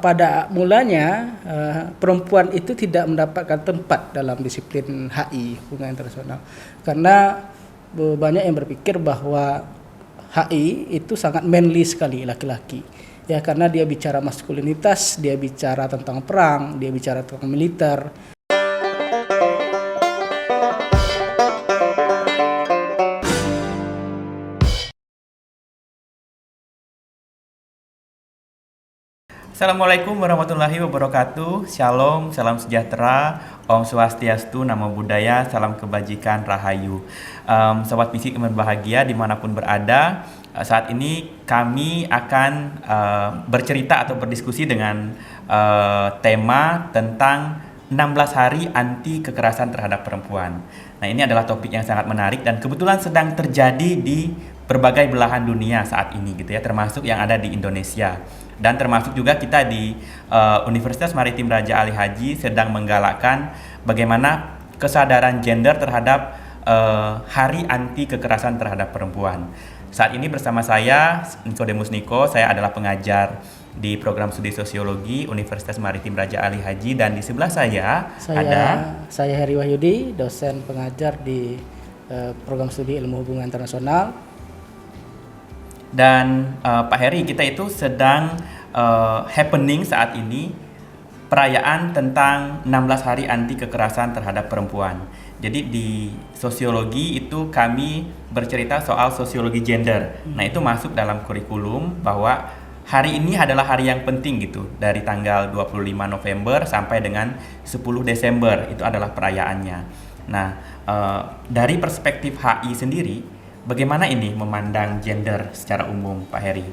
pada mulanya perempuan itu tidak mendapatkan tempat dalam disiplin HI, hubungan internasional, karena banyak yang berpikir bahwa HI itu sangat manly sekali, laki-laki. Ya, karena dia bicara maskulinitas, dia bicara tentang perang, dia bicara tentang militer. Assalamualaikum warahmatullahi wabarakatuh. Shalom, salam sejahtera, Om Swastiastu, Namo Buddhaya, salam kebajikan, Rahayu. Sobat Misi yang berbahagia dimanapun berada, saat ini kami akan bercerita atau berdiskusi dengan tema tentang 16 hari anti kekerasan terhadap perempuan. Nah, ini adalah topik yang sangat menarik dan kebetulan sedang terjadi di berbagai belahan dunia saat ini gitu ya, termasuk yang ada di Indonesia. Dan termasuk juga kita di Universitas Maritim Raja Ali Haji sedang menggalakkan bagaimana kesadaran gender terhadap hari anti kekerasan terhadap perempuan. Saat ini bersama saya Nikodemus Niko, saya adalah pengajar di program studi sosiologi Universitas Maritim Raja Ali Haji, dan di sebelah saya Heri Wahyudi, dosen pengajar di program studi ilmu hubungan internasional. Dan Pak Heri, kita itu sedang happening saat ini perayaan tentang 16 hari anti kekerasan terhadap perempuan. Jadi di sosiologi itu kami bercerita soal sosiologi gender. Nah, itu masuk dalam kurikulum bahwa hari ini adalah hari yang penting gitu. Dari tanggal 25 November sampai dengan 10 Desember itu adalah perayaannya. Nah, dari perspektif HI sendiri, bagaimana ini memandang gender secara umum, Pak Heri?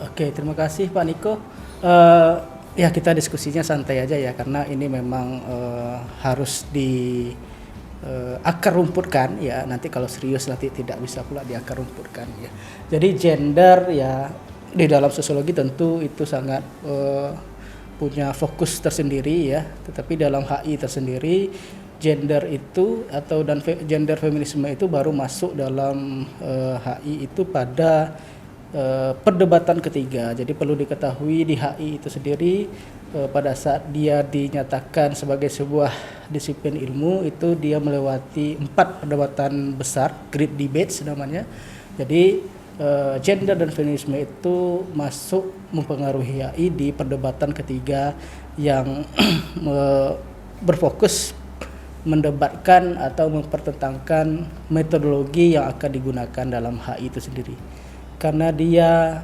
Oke, terima kasih Pak Niko. Ya, kita diskusinya santai aja ya, karena ini memang harus di akar rumputkan ya. Nanti kalau serius nanti tidak bisa pula di akar rumputkan ya. Jadi gender ya di dalam sosiologi tentu itu sangat punya fokus tersendiri ya. Tetapi dalam HI tersendiri, gender itu gender feminisme itu baru masuk dalam HI itu pada perdebatan ketiga. Jadi perlu diketahui di HI itu sendiri pada saat dia dinyatakan sebagai sebuah disiplin ilmu itu dia melewati 4 perdebatan besar, great debates namanya. Jadi gender dan feminisme itu masuk mempengaruhi HI di perdebatan ketiga yang berfokus mendebatkan atau mempertentangkan metodologi yang akan digunakan dalam HI itu sendiri. Karena dia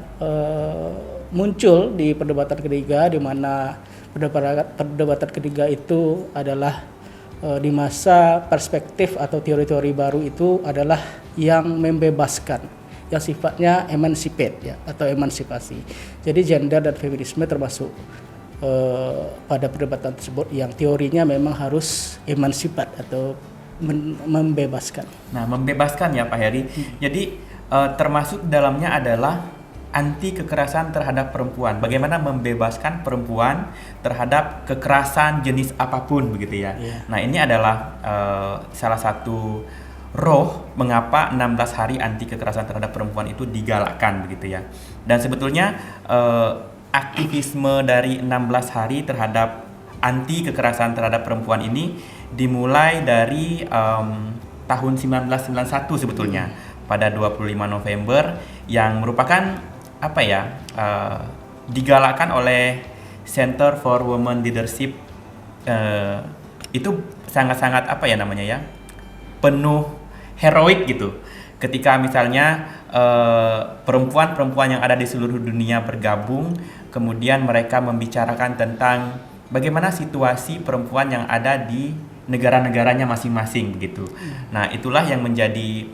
muncul di perdebatan ketiga, di mana perdebatan ketiga itu adalah di masa perspektif atau teori-teori baru itu adalah yang membebaskan, yang sifatnya emancipate ya, atau emansipasi. Jadi gender dan feminisme termasuk pada perdebatan tersebut yang teorinya memang harus emansipat atau membebaskan. Nah, membebaskan ya Pak Heri. Jadi termasuk dalamnya adalah anti kekerasan terhadap perempuan. Bagaimana membebaskan perempuan terhadap kekerasan jenis apapun begitu ya. Yeah. Nah, ini adalah salah satu roh mengapa 16 hari anti kekerasan terhadap perempuan itu digalakkan begitu ya. Dan sebetulnya aktivisme dari 16 hari terhadap anti kekerasan terhadap perempuan ini dimulai dari tahun 1991 sebetulnya, pada 25 November, yang merupakan digalakkan oleh Center for Women Leadership. Itu sangat-sangat penuh heroik gitu. Ketika misalnya perempuan-perempuan yang ada di seluruh dunia bergabung, kemudian mereka membicarakan tentang bagaimana situasi perempuan yang ada di negara-negaranya masing-masing begitu. Nah, itulah yang menjadi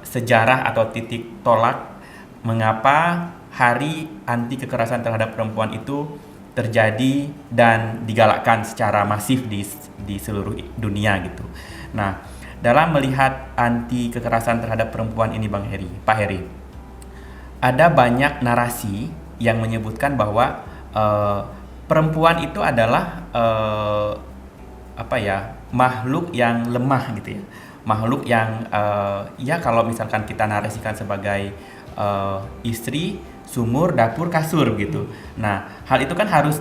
sejarah atau titik tolak mengapa hari anti kekerasan terhadap perempuan itu terjadi dan digalakkan secara masif di seluruh dunia gitu. Nah, dalam melihat anti kekerasan terhadap perempuan ini Pak Heri, ada banyak narasi yang menyebutkan bahwa perempuan itu adalah makhluk yang lemah gitu ya. Makhluk yang kalau misalkan kita narasikan sebagai istri, sumur, dapur, kasur gitu. Nah, hal itu kan harus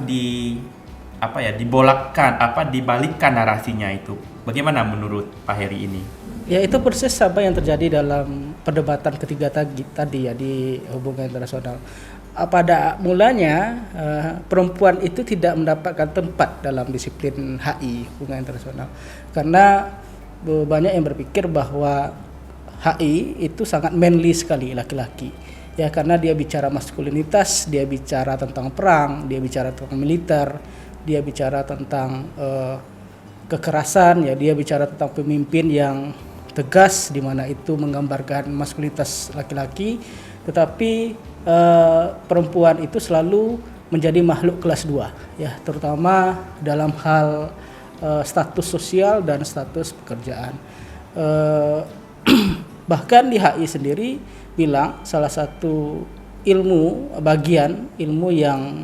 dibalikkan narasinya itu. Bagaimana menurut Pak Heri ini? Ya, itu persis apa yang terjadi dalam perdebatan ketiga tadi ya di hubungan internasional. Pada mulanya perempuan itu tidak mendapatkan tempat dalam disiplin HI, hubungan internasional, karena banyak yang berpikir bahwa HI itu sangat manly sekali, laki-laki. Ya, karena dia bicara maskulinitas, dia bicara tentang perang, dia bicara tentang militer, dia bicara tentang kekerasan, ya, dia bicara tentang pemimpin yang tegas, di mana itu menggambarkan maskulinitas laki-laki, tetapi perempuan itu selalu menjadi makhluk kelas 2, ya, terutama dalam hal status sosial dan status pekerjaan. Bahkan di HI sendiri bilang salah satu ilmu yang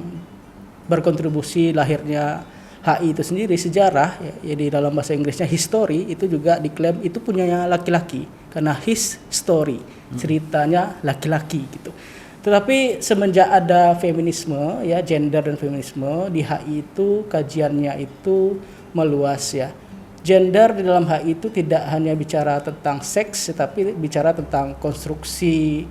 berkontribusi lahirnya HI itu sendiri, sejarah, ya, di dalam bahasa Inggrisnya history, itu juga diklaim itu punyanya laki-laki karena his story, ceritanya laki-laki gitu. Tetapi semenjak ada feminisme, ya, gender dan feminisme di HI itu kajiannya itu meluas, ya. Gender di dalam HI itu tidak hanya bicara tentang seks, tetapi bicara tentang konstruksi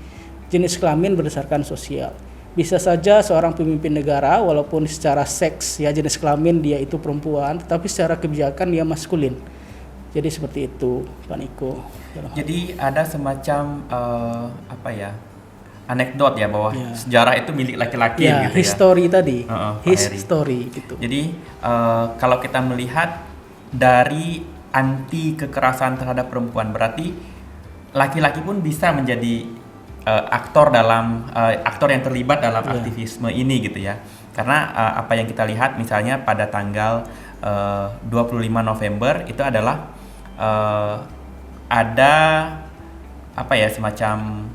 jenis kelamin berdasarkan sosial. Bisa saja seorang pemimpin negara walaupun secara seks, ya, jenis kelamin dia itu perempuan, tetapi secara kebijakan dia maskulin. Jadi seperti itu, Pak Niko. Jadi ada semacam anekdot ya bahwa sejarah itu milik laki-laki ya, gitu ya. History tadi. His story gitu. Jadi kalau kita melihat dari anti kekerasan terhadap perempuan, berarti laki-laki pun bisa menjadi aktor yang terlibat dalam aktivisme ini gitu ya. Karena apa yang kita lihat misalnya pada tanggal 25 November itu adalah ada semacam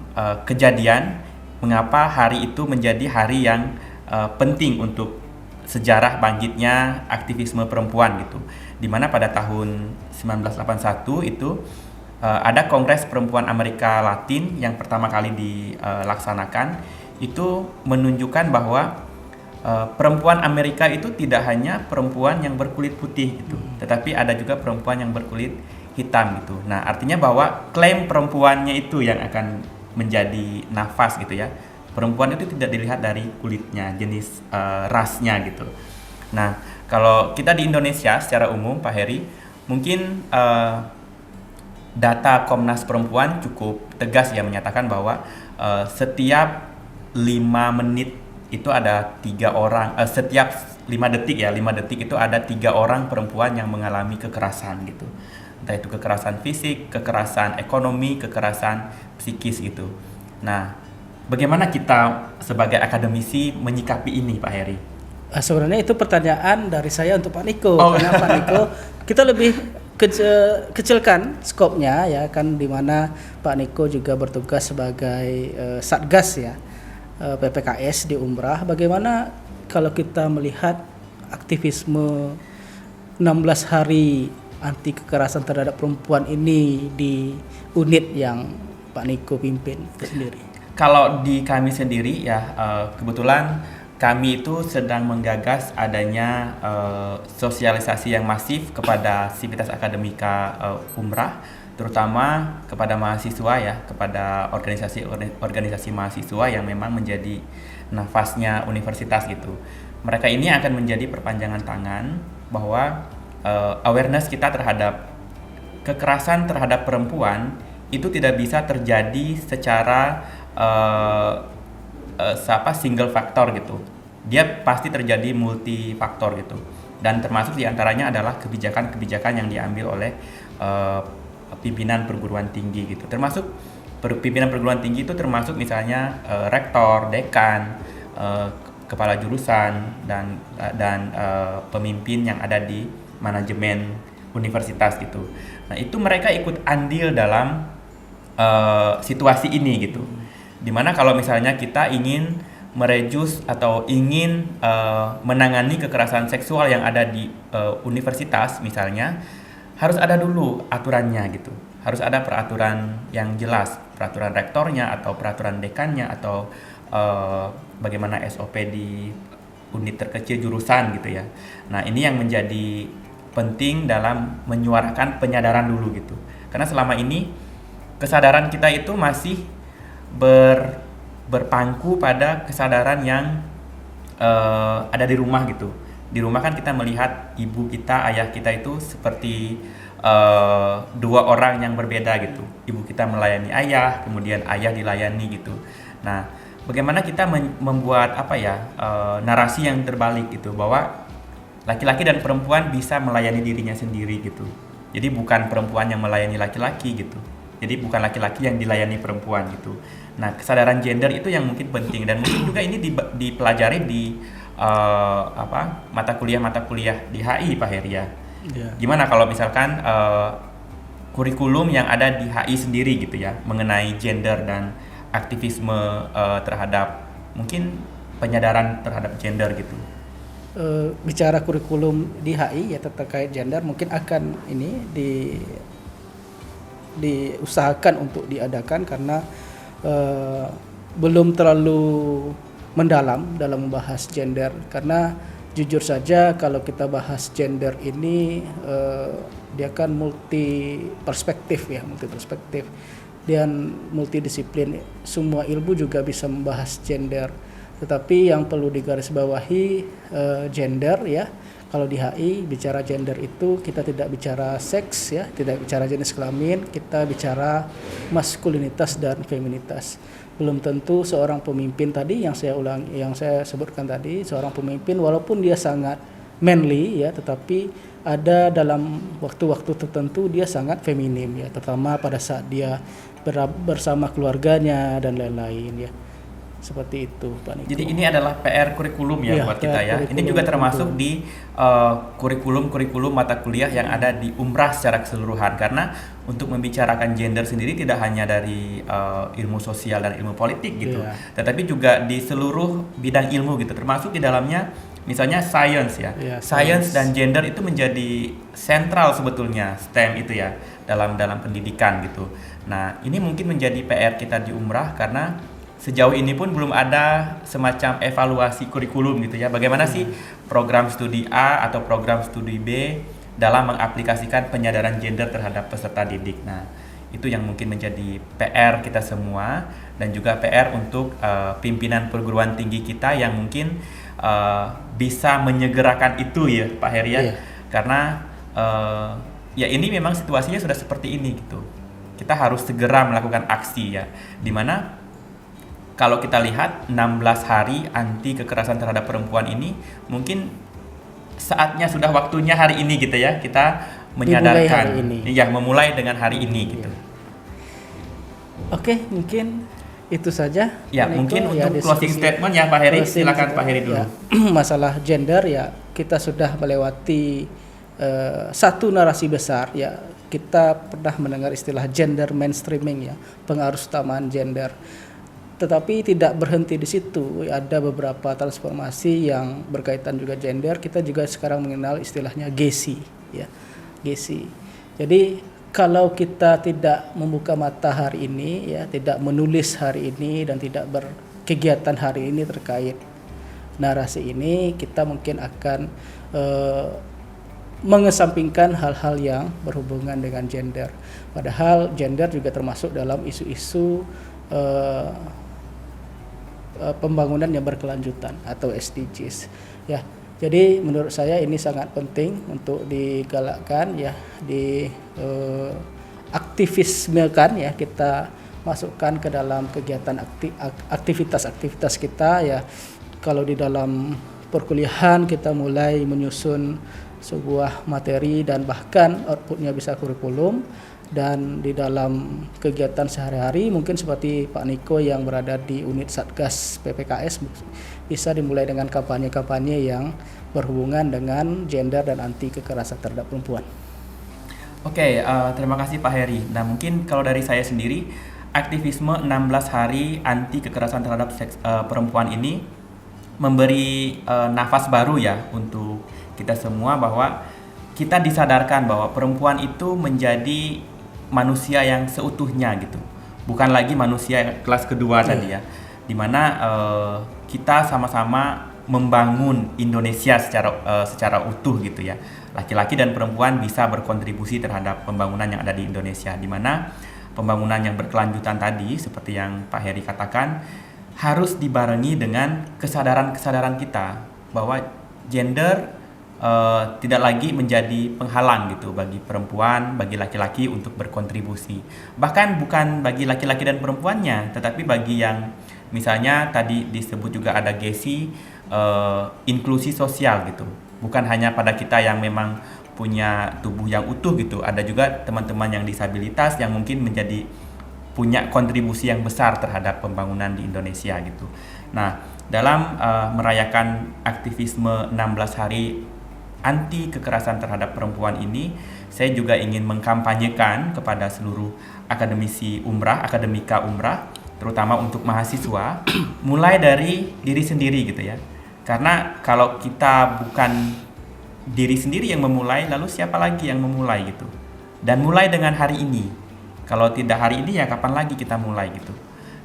kejadian mengapa hari itu menjadi hari yang penting untuk sejarah bangkitnya aktivisme perempuan gitu. Dimana pada tahun 1981 itu ada Kongres Perempuan Amerika Latin yang pertama kali dilaksanakan, itu menunjukkan bahwa perempuan Amerika itu tidak hanya perempuan yang berkulit putih gitu, tetapi ada juga perempuan yang berkulit hitam gitu. Nah, artinya bahwa klaim perempuannya itu yang akan menjadi nafas gitu ya. Perempuan itu tidak dilihat dari kulitnya, jenis rasnya gitu. Nah, kalau kita di Indonesia secara umum, Pak Heri, mungkin data Komnas Perempuan cukup tegas ya menyatakan bahwa setiap 5 menit itu ada 3 orang, setiap 5 detik itu ada 3 orang perempuan yang mengalami kekerasan gitu. Entah itu kekerasan fisik, kekerasan ekonomi, kekerasan psikis gitu. Nah, bagaimana kita sebagai akademisi menyikapi ini, Pak Heri? Sebenarnya itu pertanyaan dari saya untuk Pak Niko. Karena Pak Niko kita lebih kecilkan skopnya, ya kan, dimana Pak Niko juga bertugas sebagai satgas, ya, PPKS di Umrah. Bagaimana kalau kita melihat aktivisme 16 hari anti kekerasan terhadap perempuan ini di unit yang Pak Niko pimpin itu sendiri? Kalau di kami sendiri ya, kebetulan kami itu sedang menggagas adanya sosialisasi yang masif kepada sivitas akademika Umrah, terutama kepada mahasiswa ya, kepada organisasi mahasiswa yang memang menjadi nafasnya universitas gitu. Mereka ini akan menjadi perpanjangan tangan bahwa awareness kita terhadap kekerasan terhadap perempuan itu tidak bisa terjadi secara single faktor gitu. Dia pasti terjadi multifaktor gitu. Dan termasuk diantaranya adalah kebijakan-kebijakan yang diambil oleh pimpinan perguruan tinggi gitu. Termasuk pimpinan perguruan tinggi itu termasuk misalnya rektor, dekan, kepala jurusan dan pemimpin yang ada di manajemen universitas gitu. Nah, itu mereka ikut andil dalam situasi ini gitu. Dimana kalau misalnya kita ingin merejus atau ingin menangani kekerasan seksual yang ada di universitas misalnya, harus ada dulu aturannya gitu. Harus ada peraturan yang jelas, peraturan rektornya atau peraturan dekannya atau bagaimana SOP di unit terkecil jurusan gitu ya. Nah, ini yang menjadi penting dalam menyuarakan penyadaran dulu gitu. Karena selama ini kesadaran kita itu masih berpangku pada kesadaran yang ada di rumah gitu. Di rumah kan kita melihat ibu kita, ayah kita itu seperti dua orang yang berbeda gitu. Ibu kita melayani ayah, kemudian ayah dilayani gitu. Nah, bagaimana kita membuat narasi yang terbalik gitu, bahwa laki-laki dan perempuan bisa melayani dirinya sendiri gitu. Jadi bukan perempuan yang melayani laki-laki gitu. Jadi bukan laki-laki yang dilayani perempuan gitu. Nah, kesadaran gender itu yang mungkin penting, dan mungkin juga ini dipelajari di mata kuliah di HI, Pak Heri ya. Yeah. Gimana kalau misalkan kurikulum yang ada di HI sendiri gitu ya, mengenai gender dan aktivisme terhadap mungkin penyadaran terhadap gender gitu. Bicara kurikulum di HI ya terkait gender, mungkin akan ini diusahakan untuk diadakan, karena belum terlalu mendalam dalam membahas gender. Karena jujur saja kalau kita bahas gender ini dia kan multi perspektif dan multidisiplin. Semua ilmu juga bisa membahas gender. Tetapi yang perlu digarisbawahi gender ya. Kalau di HI bicara gender itu kita tidak bicara seks ya, tidak bicara jenis kelamin, kita bicara maskulinitas dan feminitas. Belum tentu seorang pemimpin tadi yang saya sebutkan tadi, seorang pemimpin walaupun dia sangat manly ya, tetapi ada dalam waktu-waktu tertentu dia sangat feminim ya, terutama pada saat dia bersama keluarganya dan lain-lain ya. Seperti itu, Pak Niko. Jadi ini adalah PR kurikulum ya buat kita ya. Ini juga termasuk di kurikulum mata kuliah yang ada di Umrah secara keseluruhan. Karena untuk membicarakan gender sendiri tidak hanya dari ilmu sosial dan ilmu politik gitu, tetapi juga di seluruh bidang ilmu gitu. Termasuk di dalamnya misalnya science ya. Science dan gender itu menjadi sentral sebetulnya, STEM itu ya, dalam pendidikan gitu. Nah, ini mungkin menjadi PR kita di Umrah, karena sejauh ini pun belum ada semacam evaluasi kurikulum gitu ya. Bagaimana sih program studi A atau program studi B dalam mengaplikasikan penyadaran gender terhadap peserta didik. Nah, itu yang mungkin menjadi PR kita semua, dan juga PR untuk pimpinan perguruan tinggi kita yang mungkin bisa menyegerakan itu ya, Pak Heri ya. Karena ya ini memang situasinya sudah seperti ini gitu. Kita harus segera melakukan aksi ya. Dimana kalau kita lihat 16 hari anti kekerasan terhadap perempuan ini, mungkin saatnya sudah waktunya hari ini gitu ya, kita menyadarkan. Memulai dengan hari ini gitu. Oke, mungkin itu saja. Ya, mungkin untuk closing statement ya Pak Heri, silakan Pak Heri dulu. Ya, masalah gender ya, kita sudah melewati satu narasi besar ya. Kita pernah mendengar istilah gender mainstreaming ya, pengarus utamaan gender. Tetapi tidak berhenti di situ, ada beberapa transformasi yang berkaitan juga gender. Kita juga sekarang mengenal istilahnya GESI ya, GESI. Jadi kalau kita tidak membuka mata hari ini ya, tidak menulis hari ini dan tidak berkegiatan hari ini terkait narasi ini, kita mungkin akan mengesampingkan hal-hal yang berhubungan dengan gender. Padahal gender juga termasuk dalam isu-isu pembangunan yang berkelanjutan atau SDGs ya. Jadi menurut saya ini sangat penting untuk digalakkan ya, di aktivismekan ya, kita masukkan ke dalam kegiatan aktivitas kita ya. Kalau di dalam perkuliahan kita mulai menyusun sebuah materi dan bahkan outputnya bisa kurikulum. Dan di dalam kegiatan sehari-hari mungkin seperti Pak Niko yang berada di unit Satgas PPKS, bisa dimulai dengan kampanye-kampanye yang berhubungan dengan gender dan anti kekerasan terhadap perempuan. Oke, terima kasih Pak Heri. Nah, mungkin kalau dari saya sendiri, aktivisme 16 hari anti kekerasan terhadap perempuan ini memberi nafas baru ya untuk kita semua, bahwa kita disadarkan bahwa perempuan itu menjadi manusia yang seutuhnya gitu, bukan lagi manusia kelas kedua tadi ya. di mana kita sama-sama membangun Indonesia secara utuh gitu ya. Laki-laki dan perempuan bisa berkontribusi terhadap pembangunan yang ada di Indonesia, di mana pembangunan yang berkelanjutan tadi seperti yang Pak Heri katakan harus dibarengi dengan kesadaran-kesadaran kita bahwa gender tidak lagi menjadi penghalang gitu bagi perempuan, bagi laki-laki untuk berkontribusi. Bahkan bukan bagi laki-laki dan perempuannya, tetapi bagi yang misalnya tadi disebut juga ada GESI, inklusi sosial gitu. Bukan hanya pada kita yang memang punya tubuh yang utuh gitu, ada juga teman-teman yang disabilitas yang mungkin punya kontribusi yang besar terhadap pembangunan di Indonesia gitu. Nah, dalam merayakan aktivisme 16 hari anti kekerasan terhadap perempuan ini, saya juga ingin mengkampanyekan kepada seluruh akademisi umrah, akademika umrah, terutama untuk mahasiswa, mulai dari diri sendiri gitu ya. Karena kalau kita bukan diri sendiri yang memulai, lalu siapa lagi yang memulai gitu. Dan mulai dengan hari ini. Kalau tidak hari ini ya kapan lagi kita mulai gitu.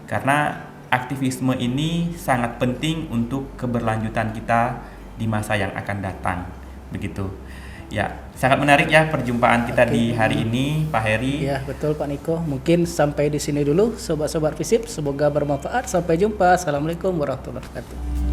Karena aktivisme ini sangat penting untuk keberlanjutan kita di masa yang akan datang. Begitu. Ya, sangat menarik ya perjumpaan kita di hari ini, Pak Heri. Ya, betul Pak Niko. Mungkin sampai di sini dulu, sobat-sobat FISIP. Semoga bermanfaat. Sampai jumpa. Assalamualaikum warahmatullahi wabarakatuh.